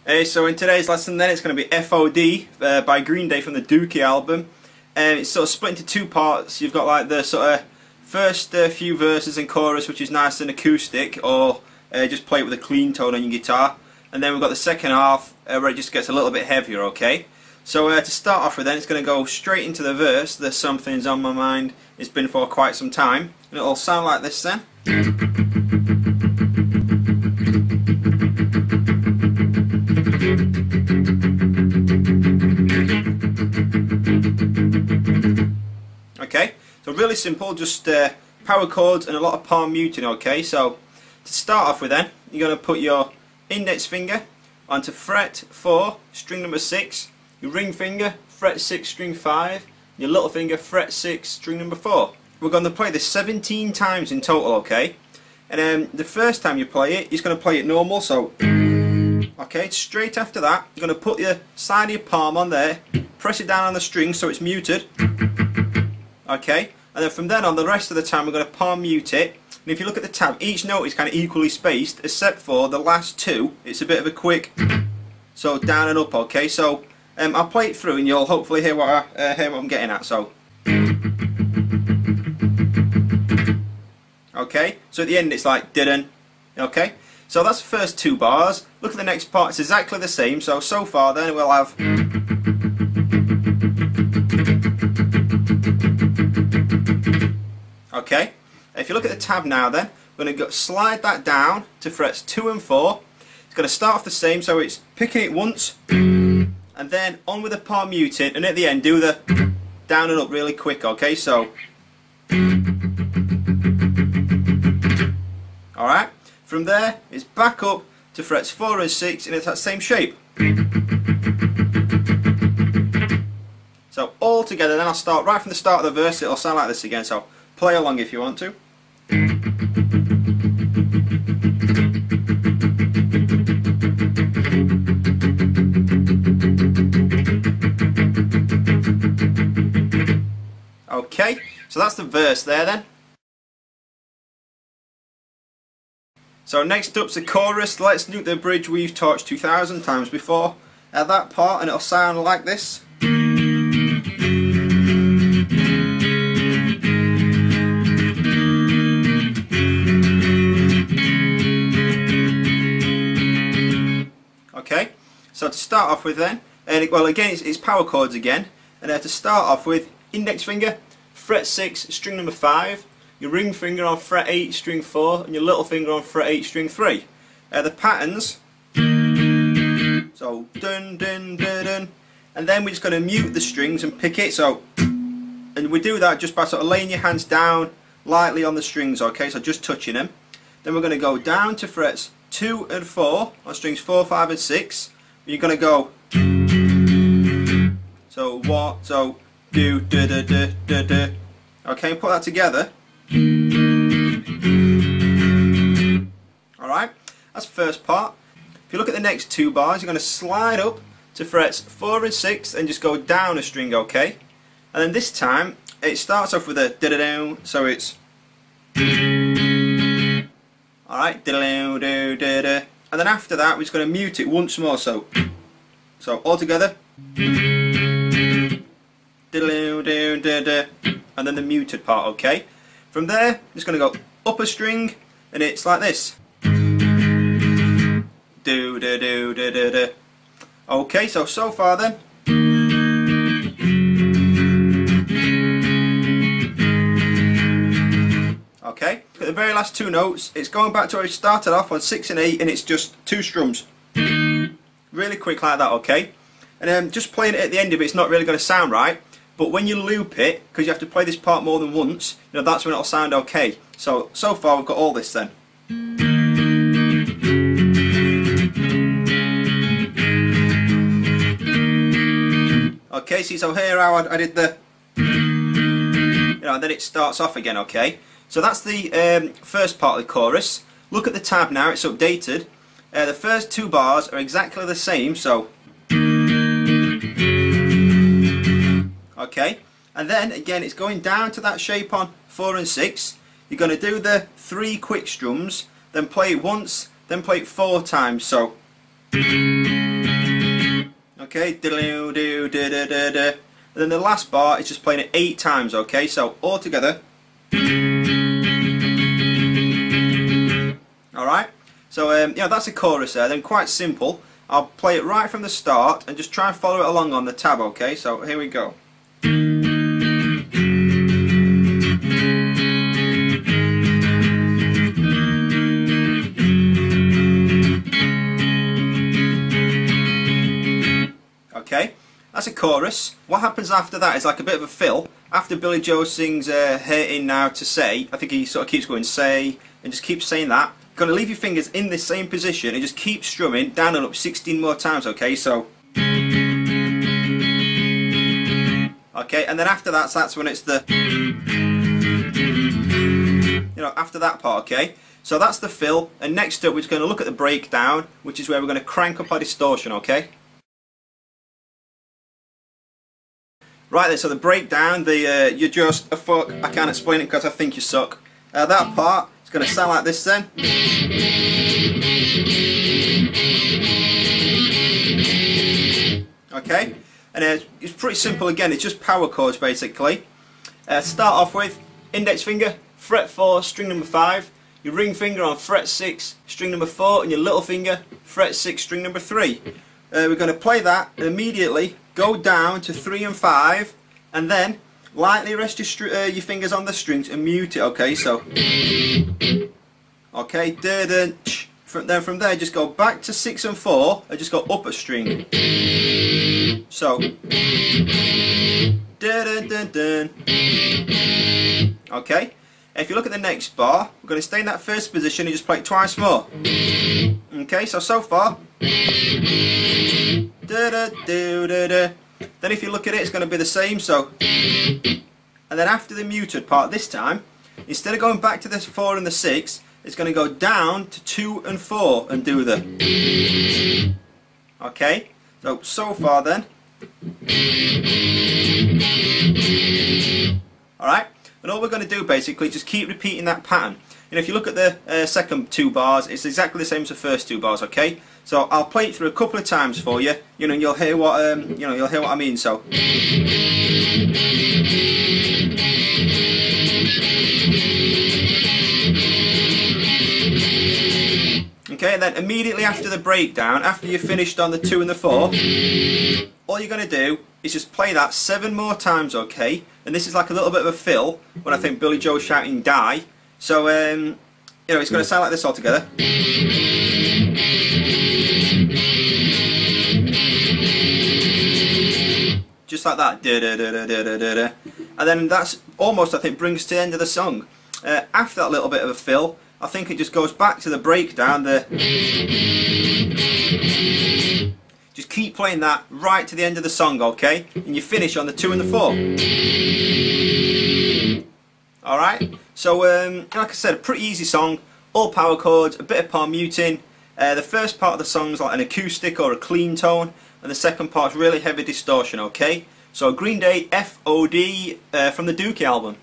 So in today's lesson then it's going to be FOD by Green Day from the Dookie album. It's sort of split into two parts. You've got like the sort of first few verses and chorus, which is nice and acoustic, or just play it with a clean tone on your guitar. And then we've got the second half where it just gets a little bit heavier, okay? So to start off with then, it's going to go straight into the verse. There's something's on my mind, it's been for quite some time. And it'll sound like this then. Okay, so really simple, just power chords and a lot of palm muting, okay? So to start off with then, you're going to put your index finger onto fret 4, string number 6, your ring finger, fret 6, string 5, your little finger, fret 6, string number 4. We're going to play this 17 times in total, okay? And the first time you play it, you're going to play it normal, so okay, straight after that, you're going to put your side of your palm on there, press it down on the string so it's muted, okay? And then from then on, the rest of the time, we're going to palm mute it. And if you look at the tab, each note is kind of equally spaced, except for the last two. It's a bit of a quick, so down and up, okay? So I'll play it through, and you'll hopefully hear what I'm getting at. So, okay. So at the end, it's like didn't, okay. So that's the first two bars. Look at the next part; it's exactly the same. So far, then we'll have. Okay. If you look at the tab now then, we're going to slide that down to frets 2 and 4. It's going to start off the same, so it's picking it once, and then on with the palm muting, and at the end do the down and up really quick, okay? So, alright, from there it's back up to frets 4 and 6, and it's that same shape. So all together, then I'll start right from the start of the verse, it'll sound like this again, so play along if you want to. Okay, so that's the verse there then. So next up's the chorus. Let's loop the bridge we've taught 2,000 times before. At that part, and it'll sound like this. Okay, so to start off with then, and well again it's power chords again, and to start off with, index finger, fret 6, string number 5, your ring finger on fret 8, string 4, and your little finger on fret 8, string 3. The patterns, so dun dun dun dun, and then we're just going to mute the strings and pick it, so, and we do that just by sort of laying your hands down lightly on the strings, okay, so just touching them. Then we're going to go down to frets 2 and 4 on strings 4, 5 and 6. You're going to go so what, so do da da da da da. Okay, put that together. Alright, that's the first part. If you look at the next two bars, you're going to slide up to frets 4 and 6 and just go down a string, okay? And then this time it starts off with a da da da, so it's alright, diddle do da da, and then after that we're just going to mute it once more, so all together, diddle do da da, and then the muted part, okay? From there, I'm just going to go up a string, and it's like this, do da do da da da. Okay, so far then. Okay, at the very last two notes, it's going back to where it started off on 6 and 8, and it's just two strums. Really quick like that, okay? And just playing it at the end of it, it's not really going to sound right, but when you loop it, because you have to play this part more than once, you know, that's when it'll sound okay. So far we've got all this then. Okay, see, so here how I did the, you know, and then it starts off again, okay? So that's the first part of the chorus. Look at the tab now, it's updated. The first two bars are exactly the same, so okay, and then again it's going down to that shape on 4 and 6. You're going to do the 3 quick strums, then play it once, then play it 4 times, so Okay, and then the last bar is just playing it 8 times. Okay, so all together. Alright, so yeah, that's a chorus there. Then quite simple. I'll play it right from the start and just try and follow it along on the tab. Okay, so here we go. Okay, that's a chorus. What happens after that is like a bit of a fill. After Billy Joe sings Hurting Now to Say, I think he sort of keeps going say and just keeps saying that. You're going to leave your fingers in this same position and just keep strumming down and up 16 more times. Okay, so okay, and then after that, so that's when it's the, you know, after that part. Okay, so that's the fill, and next up we're just going to look at the breakdown, which is where we're going to crank up our distortion. Okay. Right then, so the breakdown, you're just a fuck, I can't explain it because I think you suck. That part is going to sound like this then. Okay, and it's pretty simple again, it's just power chords basically. Start off with index finger, fret 4, string number 5, your ring finger on fret 6, string number 4, and your little finger, fret 6, string number 3. We're going to play that and immediately go down to 3 and 5, and then lightly rest your fingers on the strings and mute it. Okay, so okay, then from there just go back to 6 and 4 and just go up a string. So okay. If you look at the next bar, we're going to stay in that first position and just play it twice more. Okay, so far. Then if you look at it, it's going to be the same. So, and then after the muted part this time, instead of going back to the 4 and the 6, it's going to go down to 2 and 4 and do the. Okay, so far then. Alright, and all we're going to do basically is just keep repeating that pattern. And if you look at the second 2 bars, it's exactly the same as the first 2 bars. Okay, so I'll play it through a couple of times for you. You know, and you'll hear what you'll hear what I mean. So. Okay, and then immediately after the breakdown, after you've finished on the 2 and the 4, all you're going to do is just play that 7 more times. Okay, and this is like a little bit of a fill when I think Billy Joe's shouting die. So you know, it's going to sound like this all together. Just like that. And then that's almost, I think, brings to the end of the song. After that little bit of a fill, I think it just goes back to the breakdown. Just keep playing that right to the end of the song, okay? And you finish on the 2 and the 4. Alright? So, like I said, a pretty easy song. All power chords, a bit of palm muting. The first part of the song is like an acoustic or a clean tone, and the second part's really heavy distortion, okay? So Green Day, F.O.D. From the Dookie album.